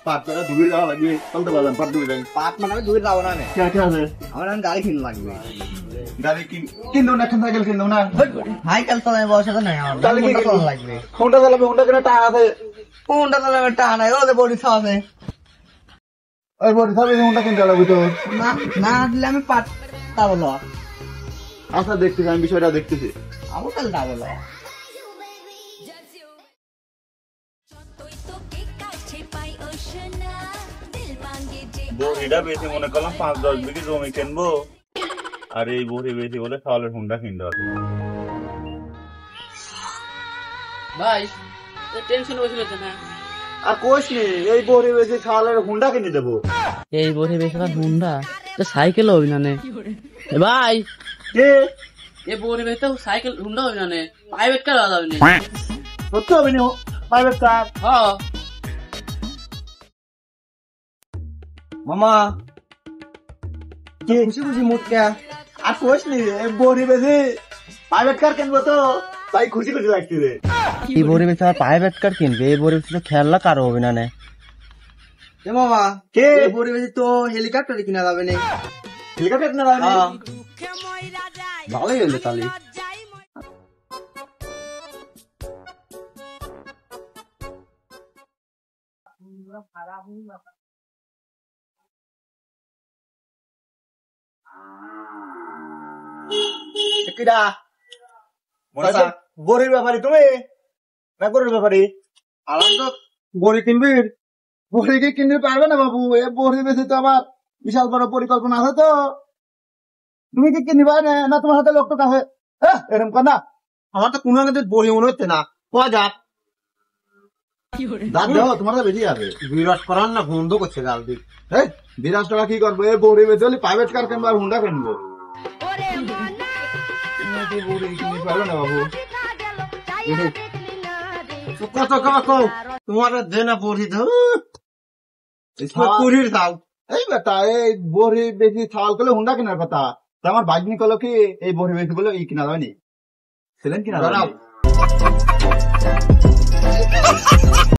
পাট করে ধুয়ে যাওয়া লাগবে চলতে পারলাম পাট ধুয়ে যাই পাট মানে আমি দূরে যাবো না নে কে আছে আমার এখন গাড়ি কিনা লাগবে গাড়ি কিনবো না এখন সাইকেল কিনবো না সাইকেল চালায় বয়সে তো নাই আমার তাহলে কি হোন্ডা চালানো লাগবে হোন্ডা চালাবে হোন্ডা কিনা টাকা আছে হোন্ডা চালাবে টাকা নাই ওদের বডি আছে ওই বড় সাবে হোন্ডা কিনতে লাগবে তো না না দিলে আমি পাট তা বলো আচ্ছা দেখতেছি আমি বিষয়টা দেখতেছি আমার কাল তা বলো বড়িটা বেশি মনে করলাম 5-10 বিঘি জমি কিনবো আর এই বড়ি বেশি বলে চালের হুন্ডা কিনতে হবে ভাই টেনশন বসে না আর কোশ নি এই বড়ি বেশি খাওয়ালে হোন্ডা কিনে দেবো এই বসে বেশি হুন্ডা তো সাইকেল হবি না নে ভাই কে এ বড়ি বেশি সাইকেল হুন্ডা হবি না নে প্রাইভেট কার যাবে না সত্যি হবে না প্রাইভেট কার হ্যাঁ মামা কি খুশি খুশি মুখ কে আর কোশ নি এই বড়ি বেশি প্রাইভেট কার কিনবো তো তাই খুশি খুশি লাগতেছে এই বড়ি বেশি আর প্রাইভেট কার কিনবে এই বড়ি বেশি খেলনা কার হবে না নে এ মামা কে এই বড়ি বেশি তো হেলিকপ্টার কিনা যাবে না হেলিকপ্টার না রানি ভালোই হলো তাহলে কিডা মনসা বড়ির ব্যাপারে তুমি না গরুর ব্যাপারে আলাম তো বড়ি কিনবি বড়ি কি কিনতে পারবে না বাবু এ বড়ি বেশি তো আমার বিশাল বড় পরিকল্পনা আছে তো তুমি কি কিনবা না তোমার হাতে লোক টোক আছে এরকম কর না আমার তো কোনো কিন্তু বড়ি মনে হচ্ছে না কোয়া যাক দাঁত দেও তোমার তো বেশি আছে বিরাট করার না বন্ধ করছে গাল দিক এই 2,000 টাকা কি করবো এ বড়ি বেশি হলে প্রাইভেট কার কিনবো আর হুন্ডা কিনবো তুমি কি বড়ি কিনতে পারবে না বাবু কত কও তোমার দেনা বড়ি দাও পুরীর দাও এই বেটা এই বড়ি বেশি ছাল করলে হুন্ডা কেনার কথা তা আমার বাইক নিকলো কি এই বড়ি বেশি বলে এই কিনা যাবে নি ছিলেন কিনা যাবে